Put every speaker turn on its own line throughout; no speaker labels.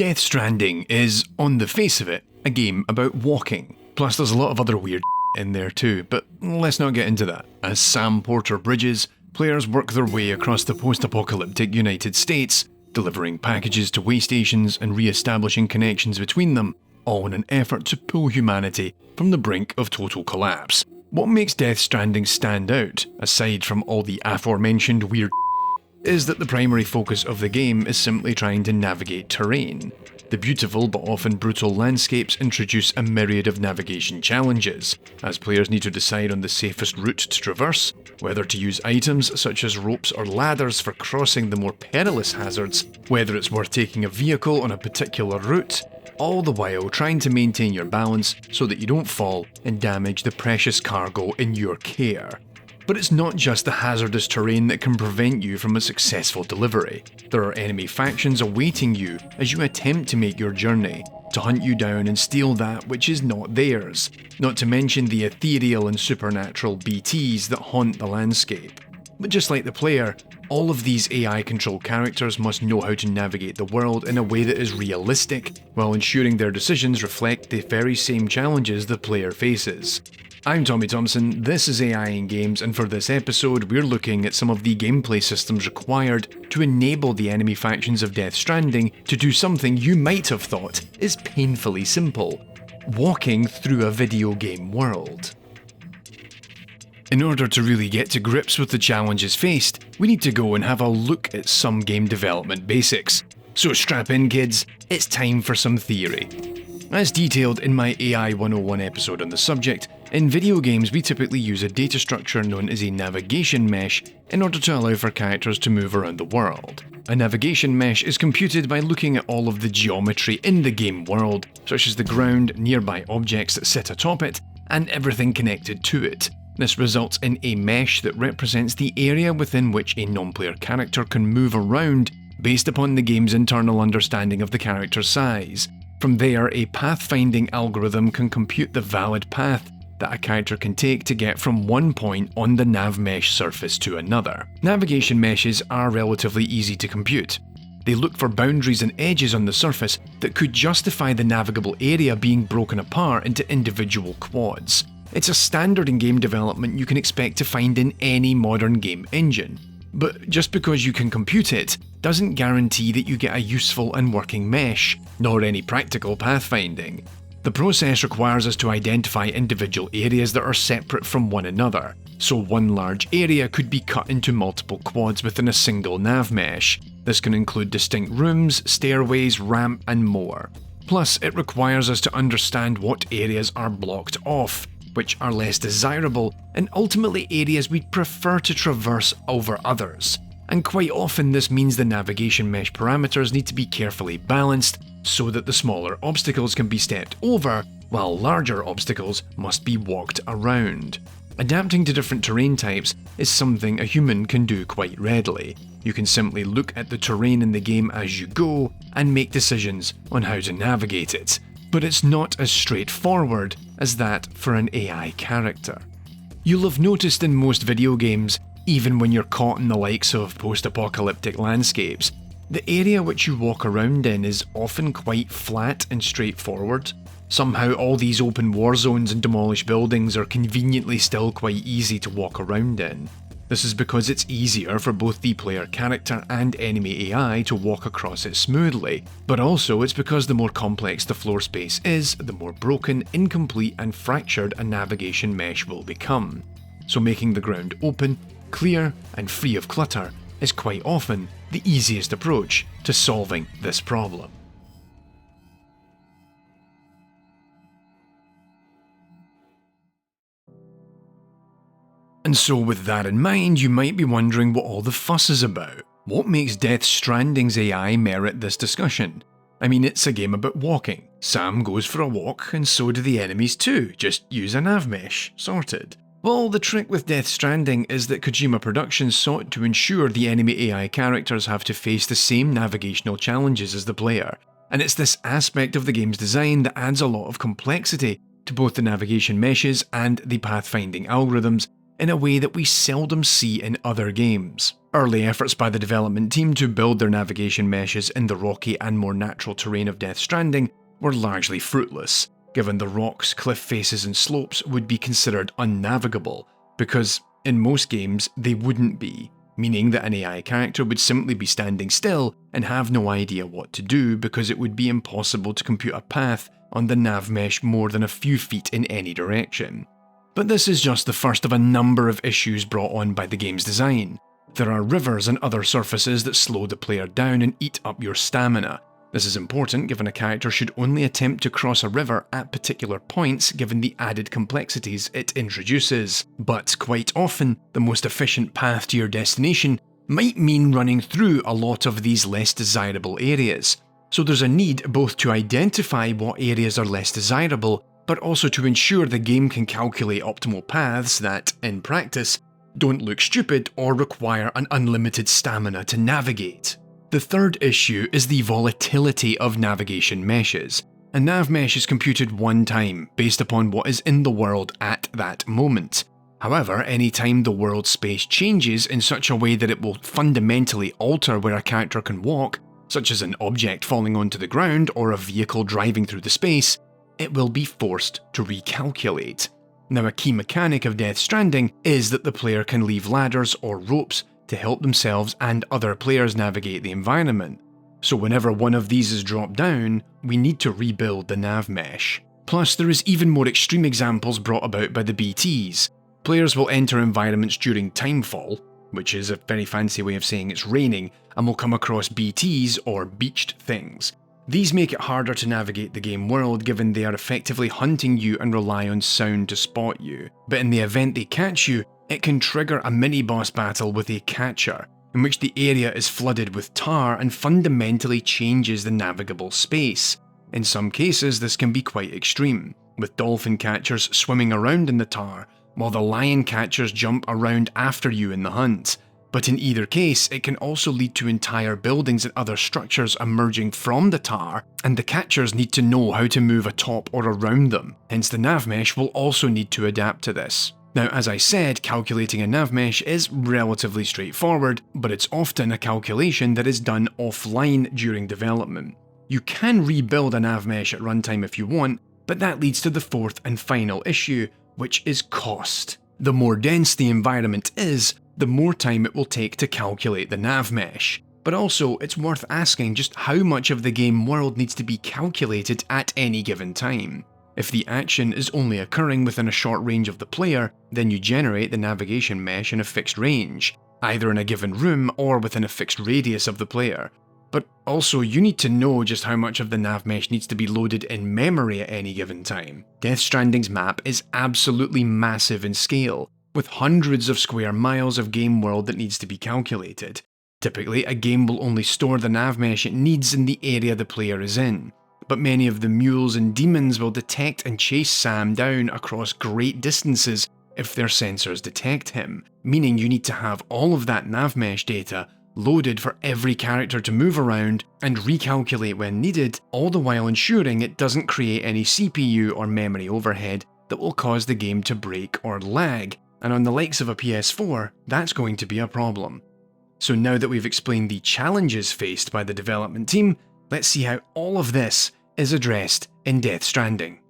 Death Stranding is, on the face of it, a game about walking. Plus there's a lot of other weird in there too, but let's not get into that. As Sam Porter Bridges, players work their way across the post-apocalyptic United States, delivering packages to way stations and re-establishing connections between them, all in an effort to pull humanity from the brink of total collapse. What makes Death Stranding stand out, aside from all the aforementioned weird is that the primary focus of the game is simply trying to navigate terrain. The beautiful but often brutal landscapes introduce a myriad of navigation challenges, as players need to decide on the safest route to traverse, whether to use items such as ropes or ladders for crossing the more perilous hazards, whether it's worth taking a vehicle on a particular route, all the while trying to maintain your balance so that you don't fall and damage the precious cargo in your care. But it's not just the hazardous terrain that can prevent you from a successful delivery. There are enemy factions awaiting you as you attempt to make your journey, to hunt you down and steal that which is not theirs, not to mention the ethereal and supernatural BTs that haunt the landscape. But just like the player, all of these AI-controlled characters must know how to navigate the world in a way that is realistic, while ensuring their decisions reflect the very same challenges the player faces. I'm Tommy Thompson, this is AI in Games, and for this episode we're looking at some of the gameplay systems required to enable the enemy factions of Death Stranding to do something you might have thought is painfully simple: walking through a video game world. In order to really get to grips with the challenges faced, we need to go and have a look at some game development basics. So strap in kids, it's time for some theory. As detailed in my AI 101 episode on the subject, in video games we typically use a data structure known as a navigation mesh in order to allow for characters to move around the world. A navigation mesh is computed by looking at all of the geometry in the game world, such as the ground, nearby objects that sit atop it, and everything connected to it. This results in a mesh that represents the area within which a non-player character can move around based upon the game's internal understanding of the character's size. From there, a pathfinding algorithm can compute the valid path that a character can take to get from one point on the nav mesh surface to another. Navigation meshes are relatively easy to compute. They look for boundaries and edges on the surface that could justify the navigable area being broken apart into individual quads. It's a standard in game development you can expect to find in any modern game engine. But just because you can compute it doesn't guarantee that you get a useful and working mesh, nor any practical pathfinding. The process requires us to identify individual areas that are separate from one another, so one large area could be cut into multiple quads within a single nav mesh. This can include distinct rooms, stairways, ramp, and more. Plus, it requires us to understand what areas are blocked off, which are less desirable, and ultimately areas we'd prefer to traverse over others. And quite often this means the navigation mesh parameters need to be carefully balanced so that the smaller obstacles can be stepped over, while larger obstacles must be walked around. Adapting to different terrain types is something a human can do quite readily. You can simply look at the terrain in the game as you go and make decisions on how to navigate it. But it's not as straightforward as that for an AI character. You'll have noticed in most video games, even when you're caught in the likes of post-apocalyptic landscapes, the area which you walk around in is often quite flat and straightforward. Somehow all these open war zones and demolished buildings are conveniently still quite easy to walk around in. This is because it's easier for both the player character and enemy AI to walk across it smoothly, but also it's because the more complex the floor space is, the more broken, incomplete and fractured a navigation mesh will become. So making the ground open, clear and free of clutter is quite often the easiest approach to solving this problem. And so with that in mind, you might be wondering what all the fuss is about. What makes Death Stranding's AI merit this discussion? I mean, it's a game about walking. Sam goes for a walk, and so do the enemies too. Just use a nav mesh. Sorted. Well, the trick with Death Stranding is that Kojima Productions sought to ensure the enemy AI characters have to face the same navigational challenges as the player. And it's this aspect of the game's design that adds a lot of complexity to both the navigation meshes and the pathfinding algorithms, in a way that we seldom see in other games. Early efforts by the development team to build their navigation meshes in the rocky and more natural terrain of Death Stranding were largely fruitless, given the rocks, cliff faces and slopes would be considered unnavigable, because in most games they wouldn't be, meaning that an AI character would simply be standing still and have no idea what to do because it would be impossible to compute a path on the nav mesh more than a few feet in any direction. But this is just the first of a number of issues brought on by the game's design. There are rivers and other surfaces that slow the player down and eat up your stamina. This is important given a character should only attempt to cross a river at particular points given the added complexities it introduces. But quite often, the most efficient path to your destination might mean running through a lot of these less desirable areas. So there's a need both to identify what areas are less desirable, but also to ensure the game can calculate optimal paths that, in practice, don't look stupid or require an unlimited stamina to navigate. The third issue is the volatility of navigation meshes. A nav mesh is computed one time, based upon what is in the world at that moment. However, any time the world space changes in such a way that it will fundamentally alter where a character can walk, such as an object falling onto the ground or a vehicle driving through the space, it will be forced to recalculate. Now, a key mechanic of Death Stranding is that the player can leave ladders or ropes to help themselves and other players navigate the environment. So whenever one of these is dropped down, we need to rebuild the nav mesh. Plus, there is even more extreme examples brought about by the BTs. Players will enter environments during timefall, which is a very fancy way of saying it's raining, and will come across BTs or beached things. These make it harder to navigate the game world given they are effectively hunting you and rely on sound to spot you. But in the event they catch you, it can trigger a mini-boss battle with a catcher, in which the area is flooded with tar and fundamentally changes the navigable space. In some cases, this can be quite extreme, with dolphin catchers swimming around in the tar, while the lion catchers jump around after you in the hunt. But in either case, it can also lead to entire buildings and other structures emerging from the tar, and the catchers need to know how to move atop or around them, hence the nav mesh will also need to adapt to this. Now, as I said, calculating a nav mesh is relatively straightforward, but it's often a calculation that is done offline during development. You can rebuild a nav mesh at runtime if you want, but that leads to the fourth and final issue, which is cost. The more dense the environment is, the more time it will take to calculate the nav mesh. But also, it's worth asking just how much of the game world needs to be calculated at any given time. If the action is only occurring within a short range of the player, then you generate the navigation mesh in a fixed range, either in a given room or within a fixed radius of the player. But also, you need to know just how much of the nav mesh needs to be loaded in memory at any given time. Death Stranding's map is absolutely massive in scale, with hundreds of square miles of game world that needs to be calculated. Typically, a game will only store the nav mesh it needs in the area the player is in, but many of the mules and demons will detect and chase Sam down across great distances if their sensors detect him, meaning you need to have all of that nav mesh data loaded for every character to move around and recalculate when needed, all the while ensuring it doesn't create any CPU or memory overhead that will cause the game to break or lag, and on the likes of a PS4, that's going to be a problem. So now that we've explained the challenges faced by the development team, let's see how all of this is addressed in Death Stranding.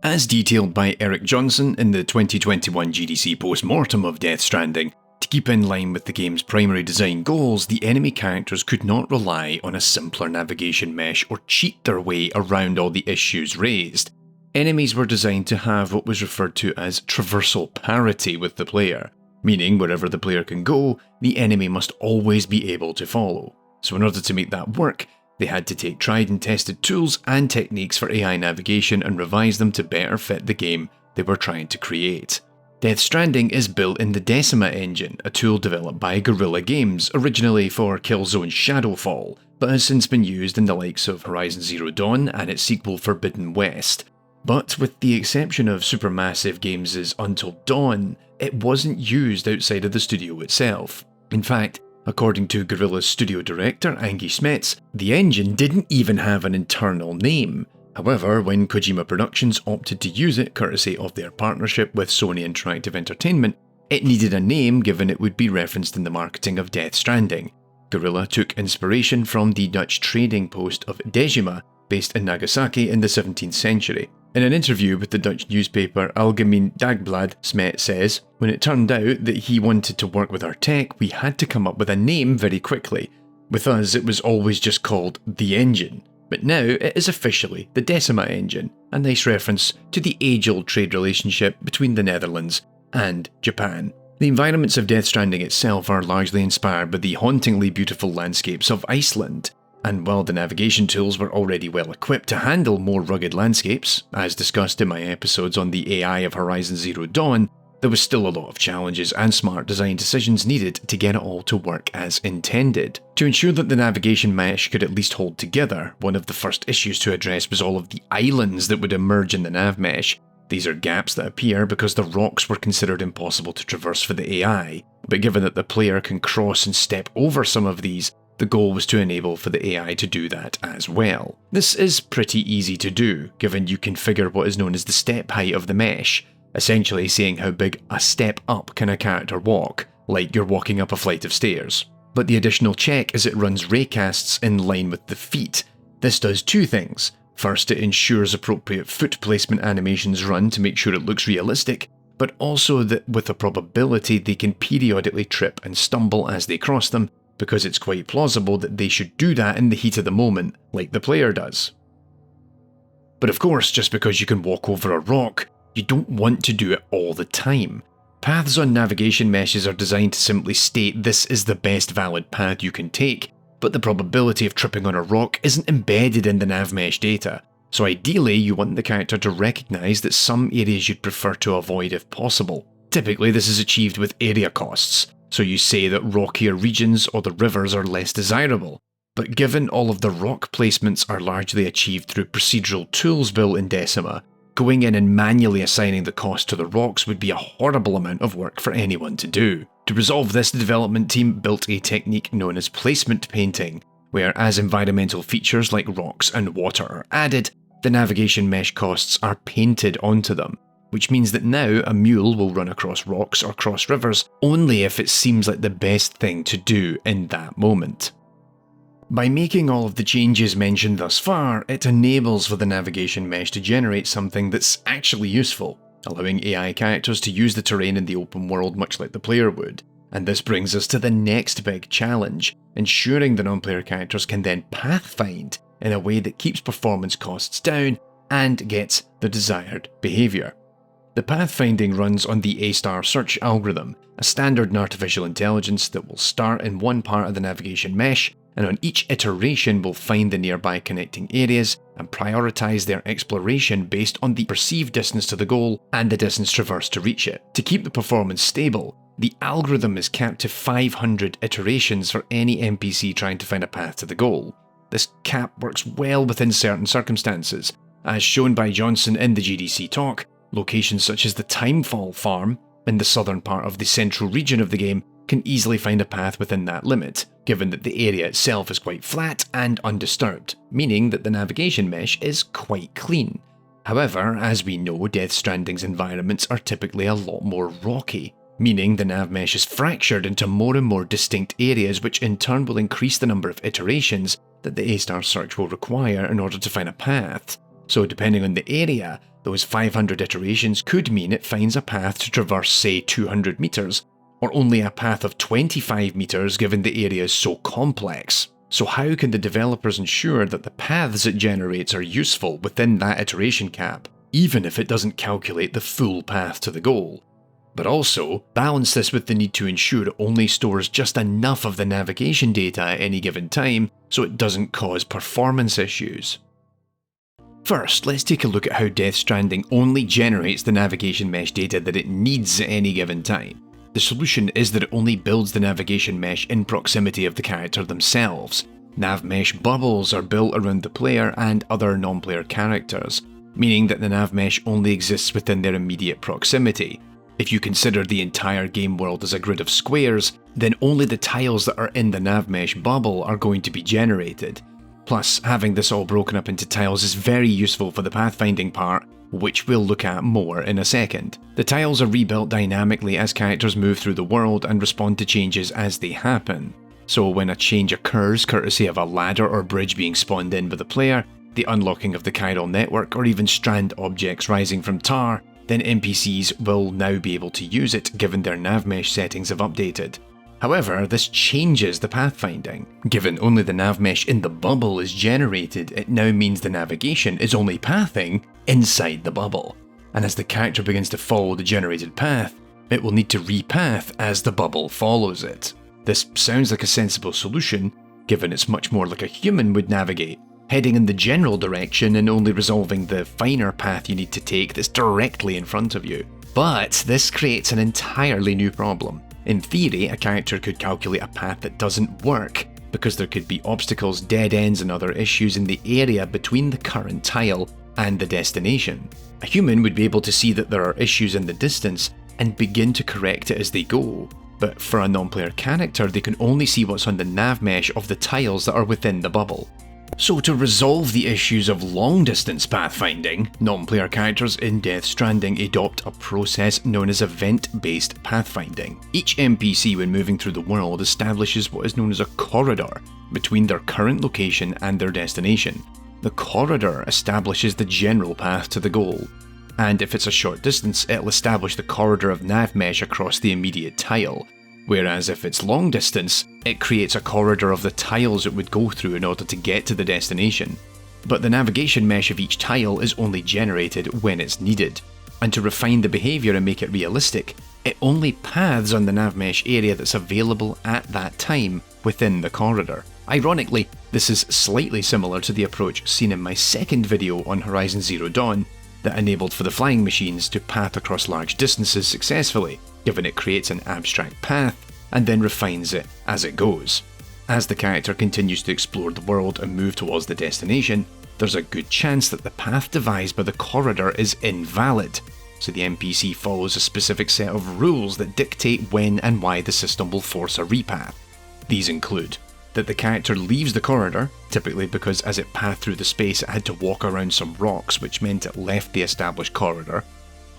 As detailed by Eric Johnson in the 2021 GDC post-mortem of Death Stranding, to keep in line with the game's primary design goals, the enemy characters could not rely on a simpler navigation mesh or cheat their way around all the issues raised. Enemies were designed to have what was referred to as traversal parity with the player, meaning wherever the player can go, the enemy must always be able to follow. So in order to make that work, they had to take tried and tested tools and techniques for AI navigation and revise them to better fit the game they were trying to create. Death Stranding is built in the Decima engine, a tool developed by Guerrilla Games, originally for Killzone's Shadowfall, but has since been used in the likes of Horizon Zero Dawn and its sequel Forbidden West. But with the exception of Supermassive Games' Until Dawn, it wasn't used outside of the studio itself. In fact, according to Guerrilla's studio director Angie Smets, the engine didn't even have an internal name. However, when Kojima Productions opted to use it courtesy of their partnership with Sony Interactive Entertainment, it needed a name given it would be referenced in the marketing of Death Stranding. Guerrilla took inspiration from the Dutch trading post of Dejima, based in Nagasaki in the 17th century. In an interview with the Dutch newspaper Algemeen Dagblad, Smet says, "When it turned out that he wanted to work with our tech, we had to come up with a name very quickly. With us, it was always just called the engine. But now it is officially the Decima engine, a nice reference to the age-old trade relationship between the Netherlands and Japan." The environments of Death Stranding itself are largely inspired by the hauntingly beautiful landscapes of Iceland. And while the navigation tools were already well equipped to handle more rugged landscapes, as discussed in my episodes on the AI of Horizon Zero Dawn, there was still a lot of challenges and smart design decisions needed to get it all to work as intended. To ensure that the navigation mesh could at least hold together, one of the first issues to address was all of the islands that would emerge in the nav mesh. These are gaps that appear because the rocks were considered impossible to traverse for the AI, but given that the player can cross and step over some of these, the goal was to enable for the AI to do that as well. This is pretty easy to do, given you configure what is known as the step height of the mesh, essentially saying how big a step up can a character walk, like you're walking up a flight of stairs. But the additional check is it runs raycasts in line with the feet. This does two things. First, it ensures appropriate foot placement animations run to make sure it looks realistic, but also that with a probability they can periodically trip and stumble as they cross them, because it's quite plausible that they should do that in the heat of the moment, like the player does. But of course, just because you can walk over a rock, you don't want to do it all the time. Paths on navigation meshes are designed to simply state this is the best valid path you can take, but the probability of tripping on a rock isn't embedded in the nav mesh data, so ideally you want the character to recognise that some areas you'd prefer to avoid if possible. Typically this is achieved with area costs, so you say that rockier regions or the rivers are less desirable, but given all of the rock placements are largely achieved through procedural tools built in Decima, going in and manually assigning the cost to the rocks would be a horrible amount of work for anyone to do. To resolve this, the development team built a technique known as placement painting, where as environmental features like rocks and water are added, the navigation mesh costs are painted onto them, which means that now a mule will run across rocks or cross rivers only if it seems like the best thing to do in that moment. By making all of the changes mentioned thus far, it enables for the navigation mesh to generate something that's actually useful, allowing AI characters to use the terrain in the open world much like the player would. And this brings us to the next big challenge, ensuring the non-player characters can then pathfind in a way that keeps performance costs down and gets the desired behaviour. The pathfinding runs on the A-star search algorithm, a standard artificial intelligence that will start in one part of the navigation mesh, and on each iteration will find the nearby connecting areas and prioritise their exploration based on the perceived distance to the goal and the distance traversed to reach it. To keep the performance stable, the algorithm is capped to 500 iterations for any NPC trying to find a path to the goal. This cap works well within certain circumstances. As shown by Johnson in the GDC talk, locations such as the Timefall farm in the southern part of the central region of the game can easily find a path within that limit, given that the area itself is quite flat and undisturbed, meaning that the navigation mesh is quite clean. However, as we know, Death Stranding's environments are typically a lot more rocky, meaning the nav mesh is fractured into more and more distinct areas, which in turn will increase the number of iterations that the A-star search will require in order to find a path. So depending on the area, those 500 iterations could mean it finds a path to traverse, say, 200 meters, or only a path of 25 meters given the area is so complex. So how can the developers ensure that the paths it generates are useful within that iteration cap, even if it doesn't calculate the full path to the goal? But also, balance this with the need to ensure it only stores just enough of the navigation data at any given time so it doesn't cause performance issues. First, let's take a look at how Death Stranding only generates the navigation mesh data that it needs at any given time. The solution is that it only builds the navigation mesh in proximity of the character themselves. Nav mesh bubbles are built around the player and other non-player characters, meaning that the nav mesh only exists within their immediate proximity. If you consider the entire game world as a grid of squares, then only the tiles that are in the nav mesh bubble are going to be generated. Plus, having this all broken up into tiles is very useful for the pathfinding part, which we'll look at more in a second. The tiles are rebuilt dynamically as characters move through the world and respond to changes as they happen. So when a change occurs, courtesy of a ladder or bridge being spawned in by the player, the unlocking of the chiral network, or even strand objects rising from tar, then NPCs will now be able to use it given their navmesh settings have updated. However, this changes the pathfinding. Given only the navmesh in the bubble is generated, it now means the navigation is only pathing inside the bubble. And as the character begins to follow the generated path, it will need to repath as the bubble follows it. This sounds like a sensible solution, given it's much more like a human would navigate, heading in the general direction and only resolving the finer path you need to take that's directly in front of you. But this creates an entirely new problem. In theory, a character could calculate a path that doesn't work, because there could be obstacles, dead ends and other issues in the area between the current tile and the destination. A human would be able to see that there are issues in the distance and begin to correct it as they go. But for a non-player character, they can only see what's on the navmesh of the tiles that are within the bubble. So to resolve the issues of long-distance pathfinding, non-player characters in Death Stranding adopt a process known as event-based pathfinding. Each NPC when moving through the world establishes what is known as a corridor between their current location and their destination. The corridor establishes the general path to the goal, and if it's a short distance, it'll establish the corridor of navmesh across the immediate tile. Whereas if it's long distance, it creates a corridor of the tiles it would go through in order to get to the destination. But the navigation mesh of each tile is only generated when it's needed, and to refine the behaviour and make it realistic, it only paths on the navmesh area that's available at that time within the corridor. Ironically, this is slightly similar to the approach seen in my second video on Horizon Zero Dawn that enabled for the flying machines to path across large distances successfully, given it creates an abstract path and then refines it as it goes. As the character continues to explore the world and move towards the destination, there's a good chance that the path devised by the corridor is invalid, so the NPC follows a specific set of rules that dictate when and why the system will force a repath. These include that the character leaves the corridor, typically because as it pathed through the space it had to walk around some rocks, which meant it left the established corridor.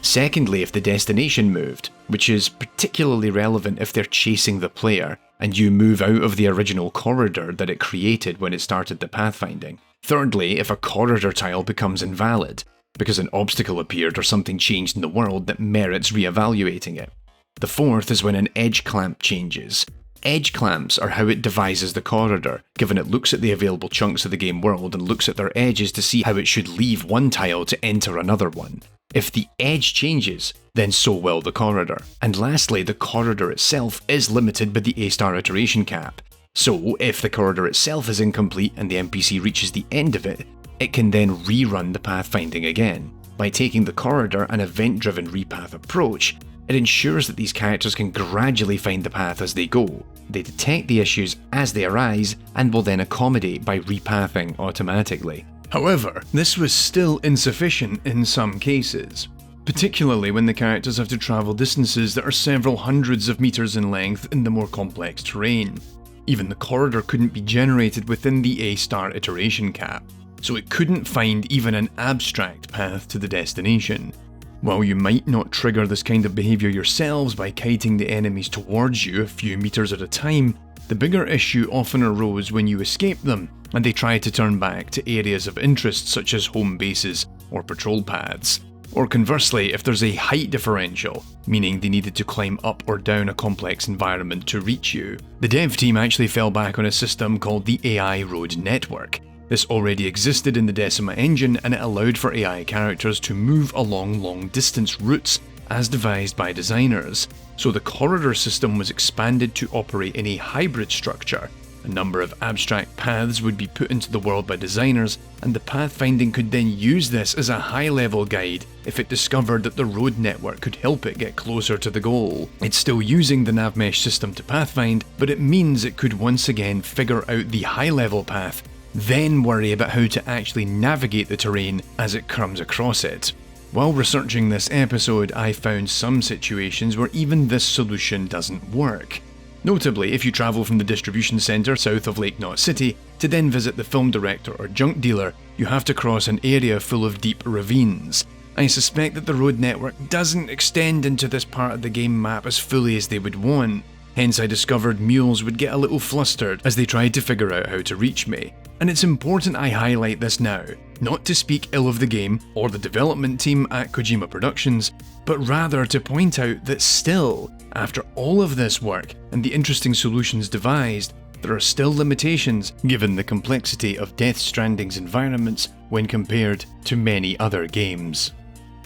Secondly, if the destination moved, which is particularly relevant if they're chasing the player and you move out of the original corridor that it created when it started the pathfinding. Thirdly, if a corridor tile becomes invalid, because an obstacle appeared or something changed in the world that merits re-evaluating it. The fourth is when an edge clamp changes. Edge clamps are how it devises the corridor, given it looks at the available chunks of the game world and looks at their edges to see how it should leave one tile to enter another one. If the edge changes, then so will the corridor. And lastly, the corridor itself is limited by the A-star iteration cap. So if the corridor itself is incomplete and the NPC reaches the end of it, it can then rerun the pathfinding again. By taking the corridor an event-driven repath approach, it ensures that these characters can gradually find the path as they go. They detect the issues as they arise and will then accommodate by repathing automatically. However, this was still insufficient in some cases, particularly when the characters have to travel distances that are several hundreds of meters in length in the more complex terrain. Even the corridor couldn't be generated within the A-star iteration cap, so it couldn't find even an abstract path to the destination. While you might not trigger this kind of behaviour yourselves by kiting the enemies towards you a few meters at a time, the bigger issue often arose when you escaped them and they tried to turn back to areas of interest such as home bases or patrol paths. Or conversely, if there's a height differential, meaning they needed to climb up or down a complex environment to reach you. The dev team actually fell back on a system called the AI Road Network. This already existed in the Decima engine and it allowed for AI characters to move along long-distance routes as devised by designers. So the corridor system was expanded to operate in a hybrid structure. A number of abstract paths would be put into the world by designers, and the pathfinding could then use this as a high-level guide if it discovered that the road network could help it get closer to the goal. It's still using the navmesh system to pathfind, but it means it could once again figure out the high-level path, then worry about how to actually navigate the terrain as it comes across it. While researching this episode, I found some situations where even this solution doesn't work. Notably, if you travel from the distribution centre south of Lake Knot City to then visit the film director or junk dealer, you have to cross an area full of deep ravines. I suspect that the road network doesn't extend into this part of the game map as fully as they would want, hence I discovered mules would get a little flustered as they tried to figure out how to reach me. And it's important I highlight this now, not to speak ill of the game or the development team at Kojima Productions, but rather to point out that still, after all of this work and the interesting solutions devised, there are still limitations given the complexity of Death Stranding's environments when compared to many other games.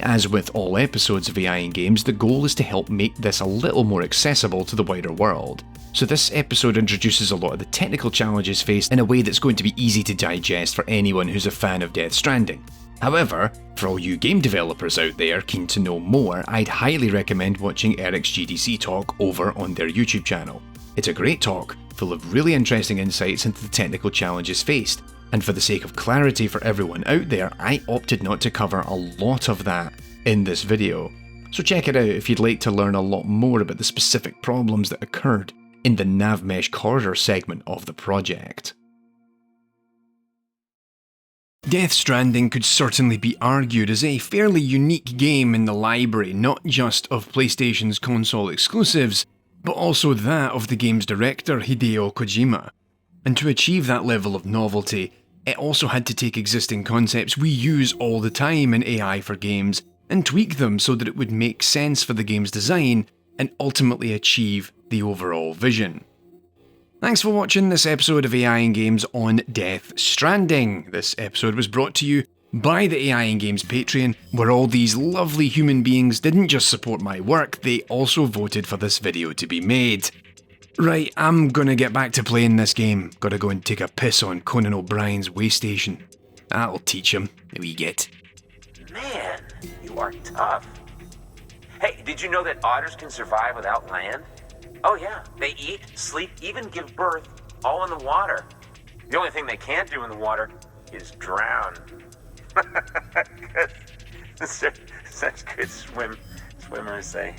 As with all episodes of AI in games, the goal is to help make this a little more accessible to the wider world. So this episode introduces a lot of the technical challenges faced in a way that's going to be easy to digest for anyone who's a fan of Death Stranding. However, for all you game developers out there keen to know more, I'd highly recommend watching Eric's GDC talk over on their YouTube channel. It's a great talk, full of really interesting insights into the technical challenges faced, and for the sake of clarity for everyone out there, I opted not to cover a lot of that in this video. So check it out if you'd like to learn a lot more about the specific problems that occurred in the Navmesh corridor segment of the project. Death Stranding could certainly be argued as a fairly unique game in the library, not just of PlayStation's console exclusives, but also that of the game's director, Hideo Kojima. And to achieve that level of novelty, it also had to take existing concepts we use all the time in AI for games and tweak them so that it would make sense for the game's design and ultimately achieve the overall vision. Thanks for watching this episode of AI in Games on Death Stranding. This episode was brought to you by the AI in Games Patreon, where all these lovely human beings didn't just support my work, they also voted for this video to be made. Right, I'm gonna get back to playing this game. Gotta go and take a piss on Conan O'Brien's way station. That'll teach him, a wee git.
Man, you are tough. Hey, did you know that otters can survive without land? Oh yeah, they eat, sleep, even give birth, all in the water. The only thing they can't do in the water is drown. Such good swimmers say.